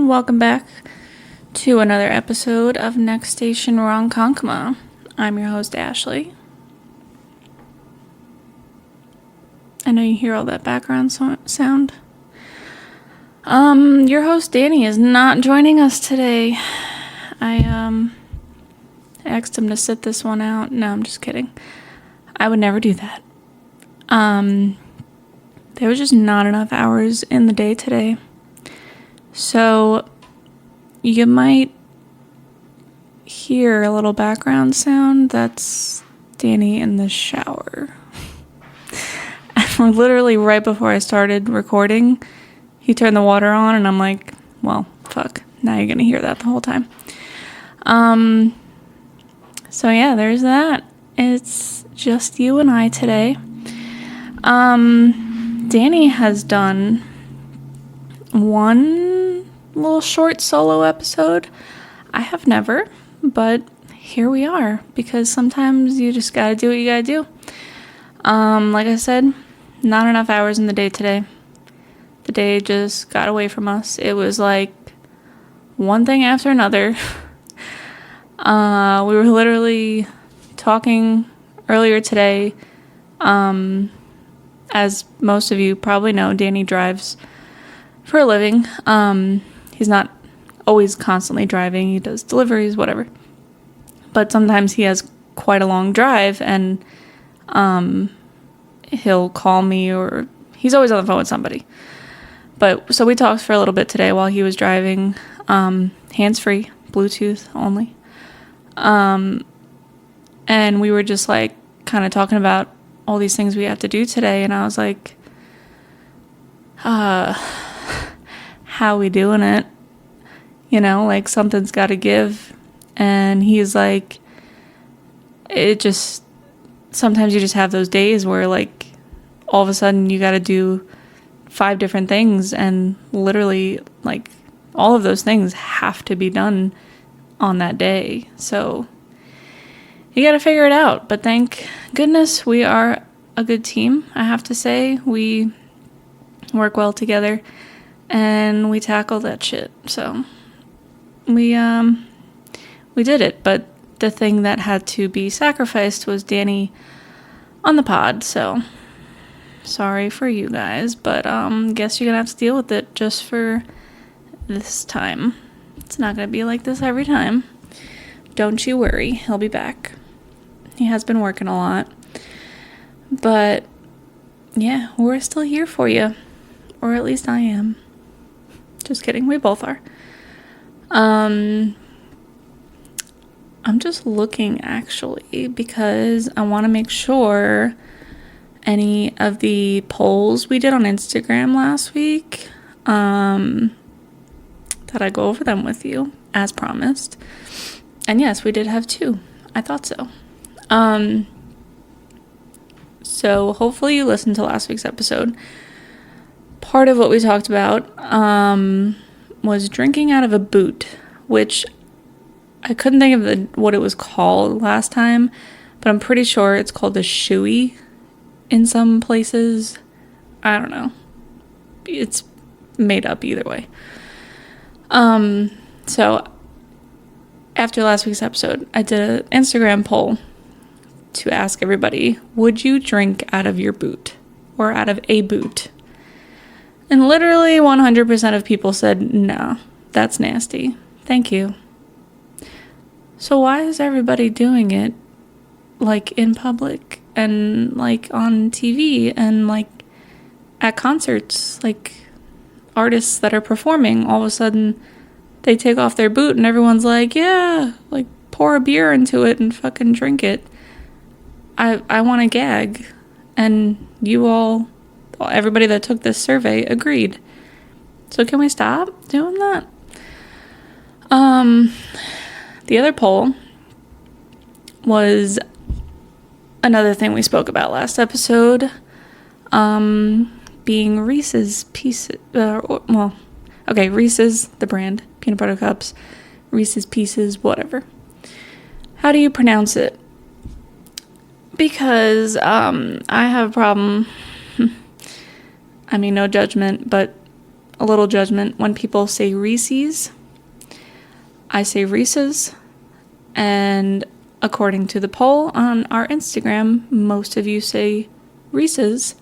and welcome back to another episode of Next Station Ronkonkoma. I'm your host, Ashley. I know you hear all that background sound. Your host, Danny, is not joining us today. I asked him to sit this one out. No, I'm just kidding. I would never do that. There was just not enough hours in the day today. So you might hear a little background sound. That's Danny in the shower. Literally right before I started recording, he turned the water on and I'm like, well, fuck. Now you're going to hear that the whole time. So yeah, there's that. It's just you and I today. Danny has done one little short solo episode. I have never, but here we are, because sometimes you just gotta do what you gotta do. Like I said, not enough hours in the day today. The day just got away from us. It was like one thing after another. We were literally talking earlier today. As most of you probably know, Danny drives for a living. He's not always constantly driving. He does deliveries, whatever. But sometimes he has quite a long drive, and he'll call me, or he's always on the phone with somebody. But so we talked for a little bit today while he was driving, hands-free, Bluetooth only. And we were just like kind of talking about all these things we have to do today, and I was like, how we doing it? You know, like something's got to give. And he's like, it just, sometimes you just have those days where like all of a sudden you got to do 5 different things, and literally like all of those things have to be done on that day. So you got to figure it out. But thank goodness we are a good team, I have to say. We work well together and we tackle that shit. So we did it. But the thing that had to be sacrificed was Danny on the pod. So sorry for you guys, but guess you're gonna have to deal with it just for this time. It's not gonna be like this every time. Don't you worry, he'll be back. He has been working a lot. But yeah, we're still here for you. Or at least I am. Just kidding, we both are. I'm just looking actually, because I want to make sure any of the polls we did on Instagram last week, that I go over them with you as promised. And yes, we did have 2. I thought so. So hopefully you listened to last week's episode. Part of what we talked about was drinking out of a boot, which I couldn't think of what it was called last time, but I'm pretty sure it's called a shoey in some places. I don't know. It's made up either way. So after last week's episode, I did an Instagram poll to ask everybody, would you drink out of your boot or out of a boot? And literally 100% of people said, no, that's nasty. Thank you. So why is everybody doing it like in public and like on TV and like at concerts, like artists that are performing, all of a sudden they take off their boot and everyone's like, yeah, like pour a beer into it and fucking drink it. I want to gag. And you all, everybody that took this survey agreed. So can we stop doing that? The other poll was another thing we spoke about last episode, being Reese's Pieces, Reese's, the brand, peanut butter cups, Reese's Pieces, whatever. How do you pronounce it? Because I have a problem. I mean, no judgment, but a little judgment when people say Reese's. I say Reese's, and according to the poll on our Instagram, most of you say Reese's.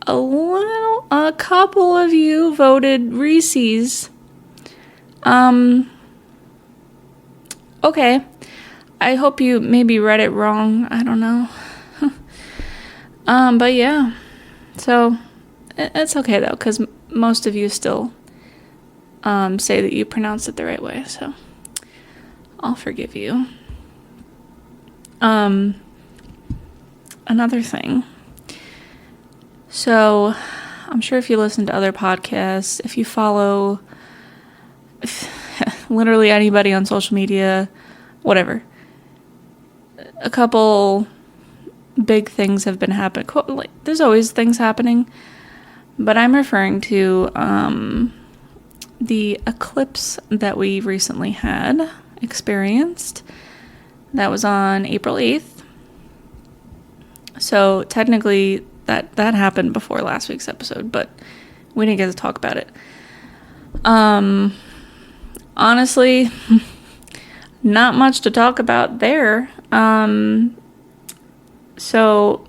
A couple of you voted Reese's. Okay. I hope you maybe read it wrong. I don't know. But yeah. So, it's okay though, because most of you still say that you pronounced it the right way, so I'll forgive you. Another thing. So, I'm sure if you listen to other podcasts, if you follow literally anybody on social media, whatever, a couple big things have been happening. Like, there's always things happening, but I'm referring to the eclipse that we recently experienced. That was on April 8th. So technically that happened before last week's episode, but we didn't get to talk about it. Honestly, not much to talk about there. So,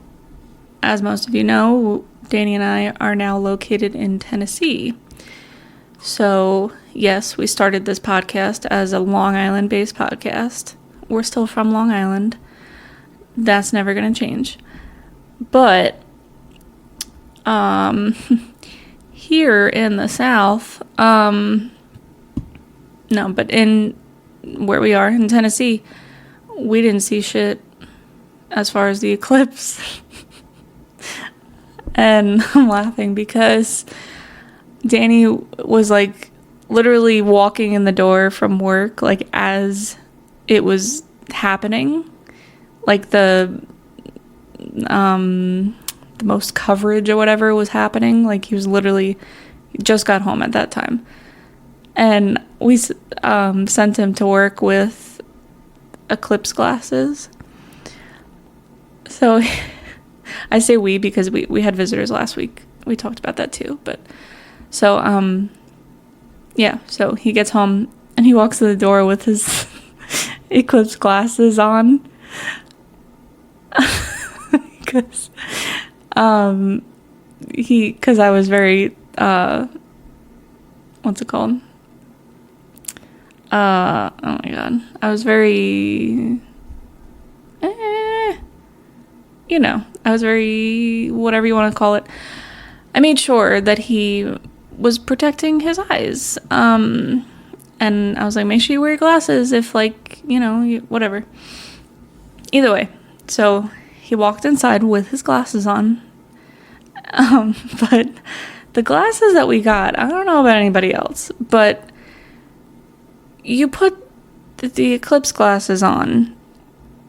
as most of you know, Danny and I are now located in Tennessee. So, yes, we started this podcast as a Long Island-based podcast. We're still from Long Island. That's never going to change. But, here in the South, no, but in where we are in Tennessee, we didn't see shit as far as the eclipse. And I'm laughing because Danny was like literally walking in the door from work like as it was happening, like the most coverage or whatever was happening. Like he just got home at that time, and we sent him to work with eclipse glasses. So I say we because we had visitors last week. We talked about that too. But so yeah, so he gets home and he walks to the door with his eclipse glasses on. Because because I was very what's it called? Oh my god. I was very I was very, whatever you want to call it. I made sure that he was protecting his eyes. And I was like, make sure you wear your glasses if, like, whatever. Either way. So he walked inside with his glasses on. But the glasses that we got, I don't know about anybody else, but you put the eclipse glasses on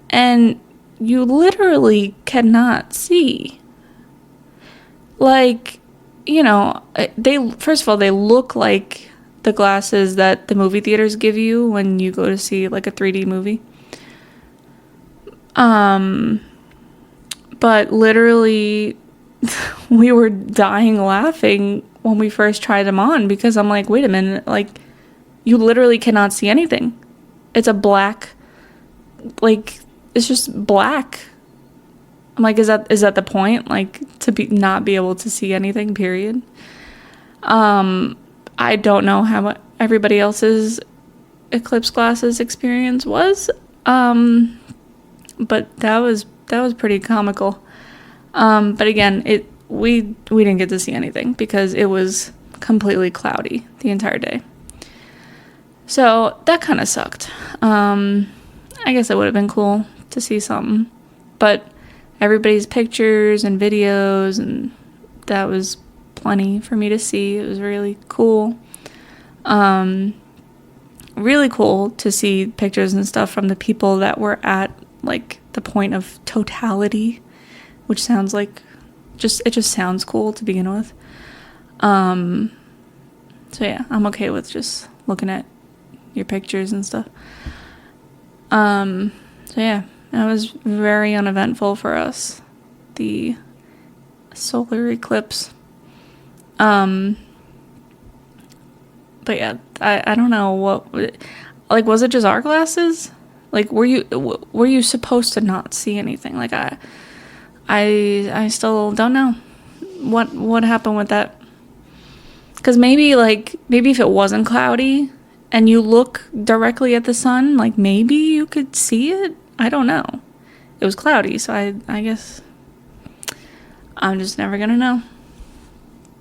and you literally cannot see. Like, first of all, they look like the glasses that the movie theaters give you when you go to see like a 3D movie. But literally we were dying laughing when we first tried them on because I'm like, wait a minute, like you literally cannot see anything. It's a black, like, it's just black. I'm like, is that the point? Like, to not be able to see anything, period. I don't know how everybody else's eclipse glasses experience was. But that was pretty comical. But again, we didn't get to see anything because it was completely cloudy the entire day. So that kind of sucked. I guess it would have been cool to see something, but everybody's pictures and videos, and that was plenty for me to see. It was really cool. Really cool to see pictures and stuff from the people that were at like the point of totality, which sounds like it just sounds cool to begin with. So yeah, I'm okay with just looking at your pictures and stuff. So yeah, that was very uneventful for us, the solar eclipse. But yeah, I don't know what, like, was it just our glasses? Like, were you supposed to not see anything? Like, I still don't know what happened with that. Because maybe if it wasn't cloudy and you look directly at the sun, like, maybe you could see it. I don't know. It was cloudy, so I guess I'm just never gonna know.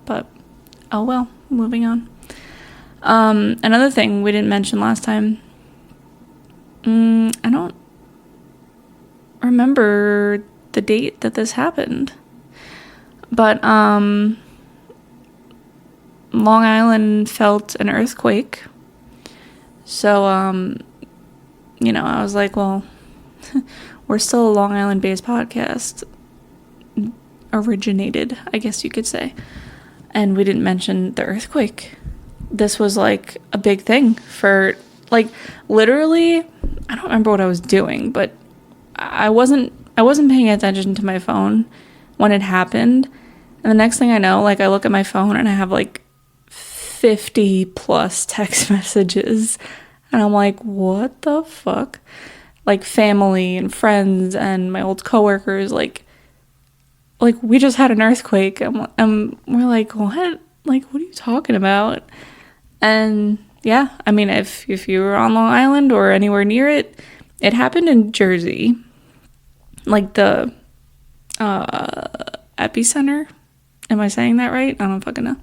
But oh well, moving on. Another thing we didn't mention last time. I don't remember the date that this happened, but Long Island felt an earthquake. So I was like, well, we're still a Long Island based podcast, originated, I guess you could say, and we didn't mention the earthquake. This was like a big thing for, like, literally, I don't remember what I was doing, but I wasn't paying attention to my phone when it happened. And the next thing I know, like, I look at my phone and I have like 50 plus text messages, and I'm like, what the fuck? Like, family and friends and my old coworkers, like we just had an earthquake. We're like, what? Like, what are you talking about? And yeah, I mean, if you were on Long Island or anywhere near it, it happened in Jersey, like the epicenter. Am I saying that right? I don't fucking know.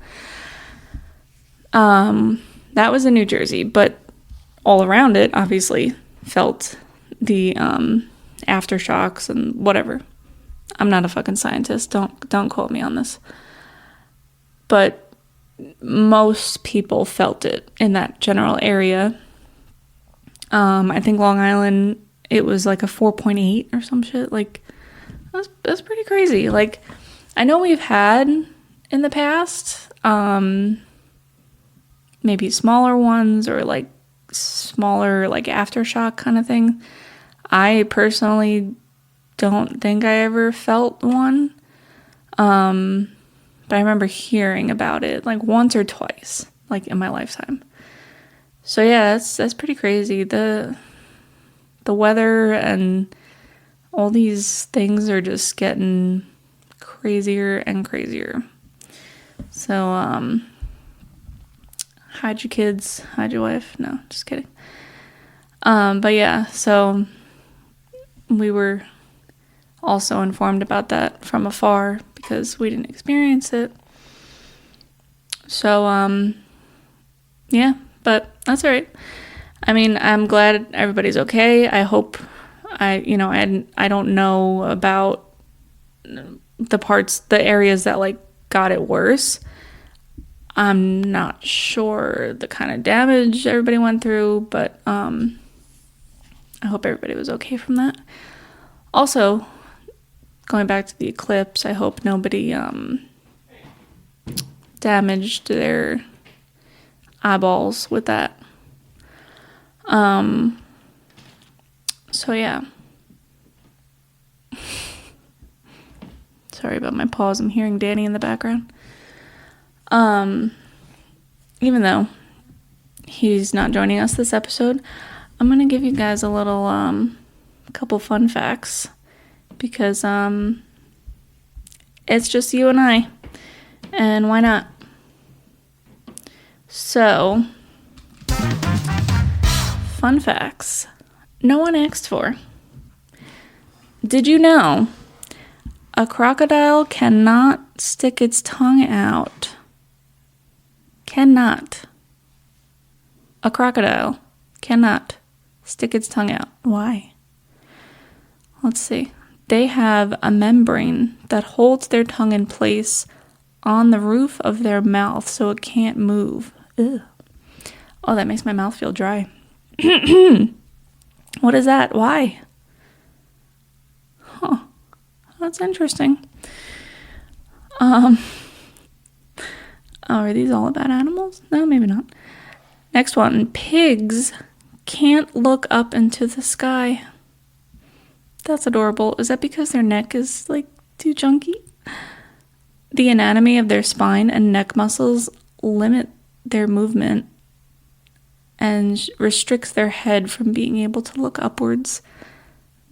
That was in New Jersey, but all around it, obviously, felt the aftershocks and whatever. I'm not a fucking scientist. Don't quote me on this. But most people felt it in that general area. I think Long Island, it was like a 4.8 or some shit. Like, that's pretty crazy. Like, I know we've had in the past maybe smaller ones, or like smaller, like, aftershock kind of thing. I personally don't think I ever felt one. But I remember hearing about it like once or twice, like, in my lifetime. So yeah, that's pretty crazy. The weather and all these things are just getting crazier and crazier. So hide your kids, hide your wife. No, just kidding. But yeah, so we were also informed about that from afar because we didn't experience it. So yeah, but that's all right. I mean, I'm glad everybody's okay. I hope I don't know about the areas that, like, got it worse. I'm not sure the kind of damage everybody went through, but I hope everybody was okay from that. Also, going back to the eclipse, I hope nobody damaged their eyeballs with that. So yeah. Sorry about my pause. I'm hearing Danny in the background. Even though he's not joining us this episode, I'm gonna give you guys a little couple fun facts, because it's just you and I, and why not? So, fun facts no one asked for. Did you know a crocodile cannot stick its tongue out? Cannot. A crocodile cannot stick its tongue out. Why? Let's see. They have a membrane that holds their tongue in place on the roof of their mouth so it can't move. Ugh. Oh, that makes my mouth feel dry. What is that? Why? Huh. That's interesting. Are these all about animals? No, maybe not. Next one. Pigs can't look up into the sky. That's adorable. Is that because their neck is, like, too chunky? The anatomy of their spine and neck muscles limit their movement and restricts their head from being able to look upwards.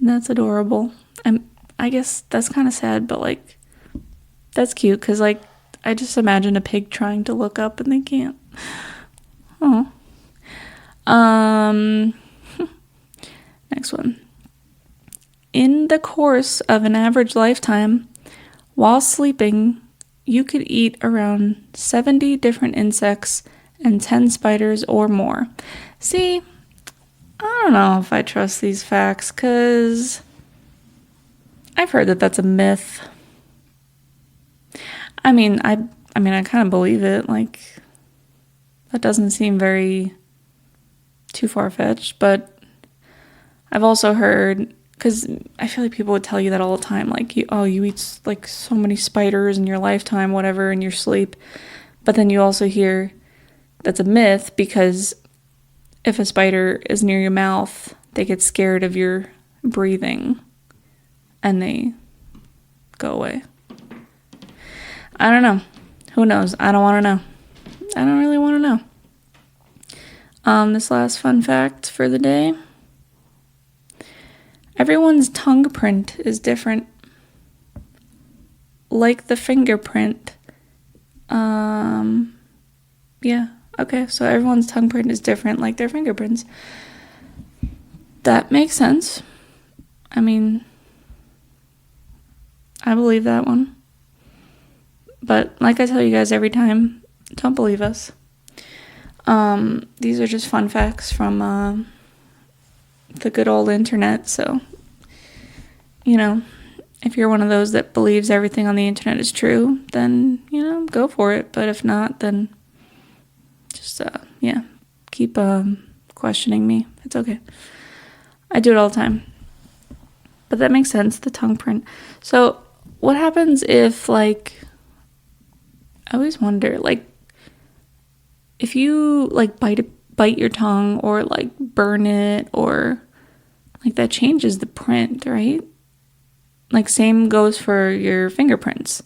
That's adorable. And I guess that's kind of sad, but like, that's cute because like, I just imagine a pig trying to look up and they can't. Oh. Next one. In the course of an average lifetime, while sleeping, you could eat around 70 different insects and 10 spiders or more. See, I don't know if I trust these facts because I've heard that that's a myth. I mean, I kind of believe it. Like, that doesn't seem very too far-fetched, but I've also heard, because I feel like people would tell you that all the time, like, you eat like so many spiders in your lifetime, whatever, in your sleep. But then you also hear that's a myth because if a spider is near your mouth, they get scared of your breathing and they go away. I don't know. Who knows? I don't want to know. I don't really want to know. This last fun fact for the day. Everyone's tongue print is different. Like the fingerprint. Yeah. Okay, so everyone's tongue print is different like their fingerprints. That makes sense. I mean, I believe that one. But like I tell you guys every time, don't believe us. These are just fun facts from the good old internet. So, you know, if you're one of those that believes everything on the internet is true, then, you know, go for it. But if not, then just, keep questioning me. It's okay. I do it all the time. But that makes sense, the tongue print. So what happens if, like, I always wonder, like, if you, like, bite your tongue or, like, burn it or, like, that changes the print, right? Like, same goes for your fingerprints.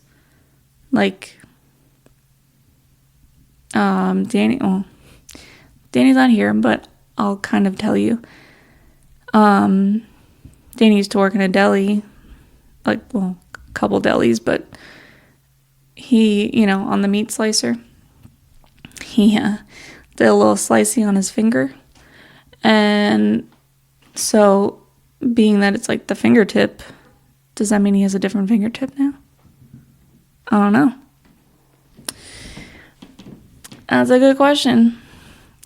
Like, Danny's not here, but I'll kind of tell you. Danny used to work in a deli, like, well, a couple delis, but he, you know, on the meat slicer, he did a little slicing on his finger. And so, being that it's like the fingertip, does that mean he has a different fingertip now? I don't know. That's a good question.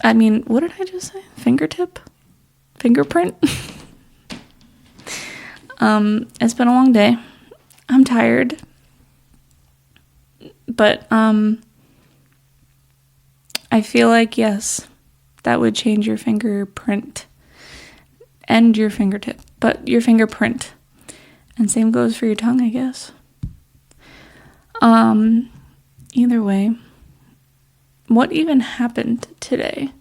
I mean, what did I just say? Fingertip? Fingerprint? It's been a long day. I'm tired. But, I feel like, yes, that would change your fingerprint and your fingertip, but your fingerprint. And same goes for your tongue, I guess. Either way, what even happened today?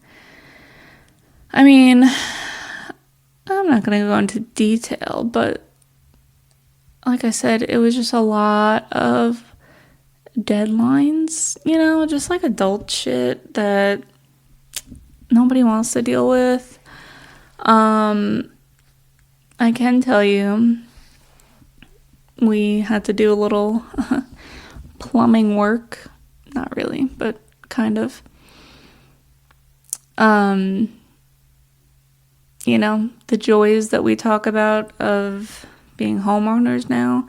I mean, I'm not going to go into detail, but like I said, it was just a lot of deadlines, you know, just like adult shit that nobody wants to deal with. I can tell you, we had to do a little plumbing work. Not really, but kind of. You know, the joys that we talk about of being homeowners now.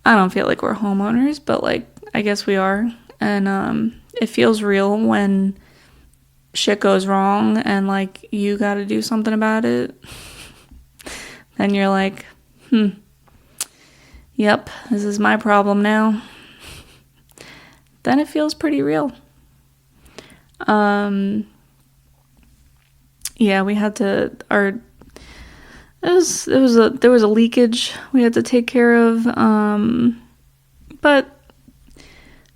I don't feel like we're homeowners, but like, I guess we are. And it feels real when shit goes wrong and like you got to do something about it. Then you're like, yep, this is my problem now. Then it feels pretty real. Yeah, we had to, there was a leakage we had to take care of, but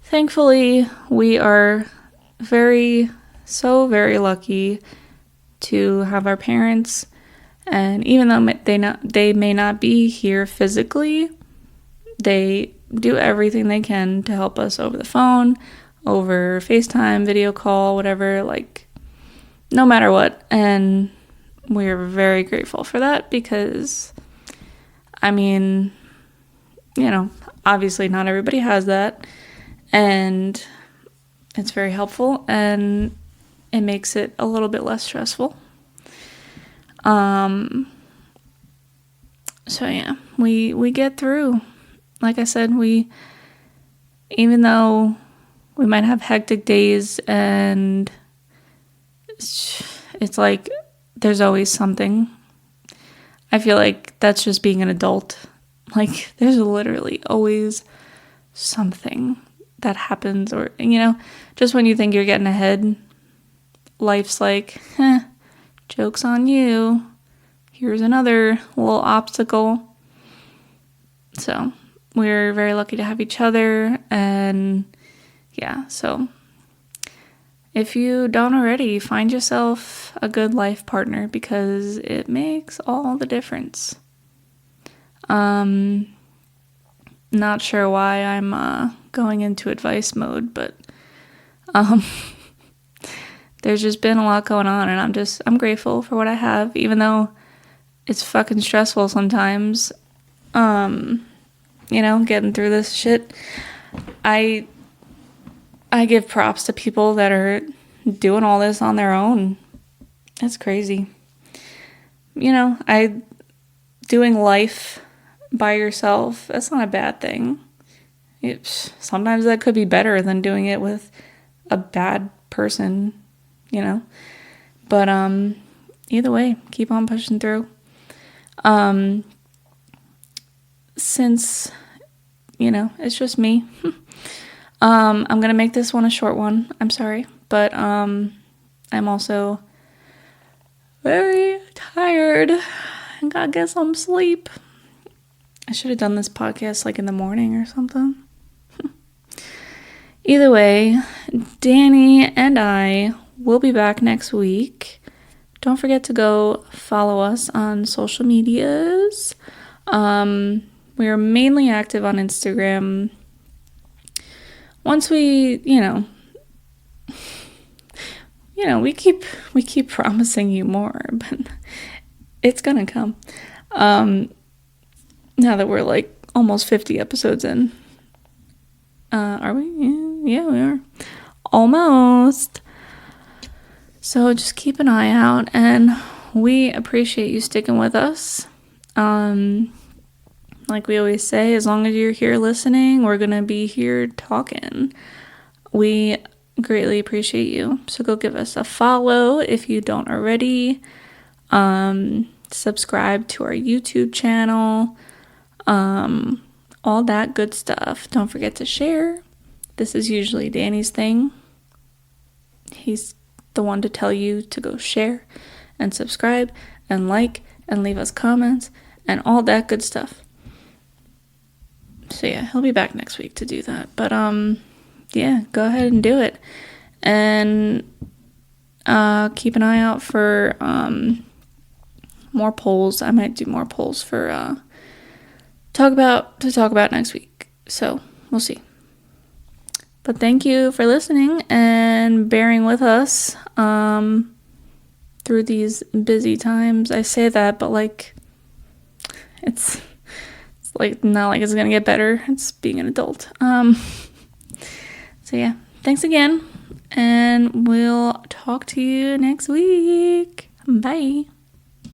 thankfully we are very lucky to have our parents, and even though they may not be here physically, they do everything they can to help us over the phone, over FaceTime, video call, whatever, like, no matter what. And we're very grateful for that because, I mean, you know, obviously not everybody has that, and it's very helpful, and it makes it a little bit less stressful. So yeah, we get through. Like I said, even though we might have hectic days and it's like there's always something. I feel like that's just being an adult. Like, there's literally always something that happens, or, you know, just when you think you're getting ahead, life's like, joke's on you. Here's another little obstacle. So we're very lucky to have each other, and yeah, so if you don't already, find yourself a good life partner because it makes all the difference. Not sure why I'm going into advice mode, but there's just been a lot going on, and I'm grateful for what I have, even though it's fucking stressful sometimes. You know, getting through this shit. I give props to people that are doing all this on their own. It's crazy. You know, doing life by yourself, that's not a bad thing. Sometimes that could be better than doing it with a bad person, you know. But either way, keep on pushing through. Since, you know, it's just me, I'm gonna make this one a short one. I'm sorry, but I'm also very tired. I gotta get some sleep. I should have done this podcast like in the morning or something. Either way, Danny and I will be back next week. Don't forget to go follow us on social medias. We are mainly active on Instagram. Once we, we keep promising you more, but it's gonna come. Now that we're like almost 50 episodes in. Are we? Yeah, we are. Almost. So just keep an eye out, and we appreciate you sticking with us. Like we always say, as long as you're here listening, we're gonna be here talking. We greatly appreciate you. So go give us a follow if you don't already. Subscribe to our YouTube channel. All that good stuff. Don't forget to share. This is usually Danny's thing. He's the one to tell you to go share and subscribe and like and leave us comments and all that good stuff. So yeah, he'll be back next week to do that. But yeah, go ahead and do it. And keep an eye out for more polls. I might do more polls for talk about next week. So we'll see. But thank you for listening and bearing with us through these busy times. I say that, but like it's like not like it's gonna get better. It's being an adult. So yeah, thanks again, and we'll talk to you next week. Bye.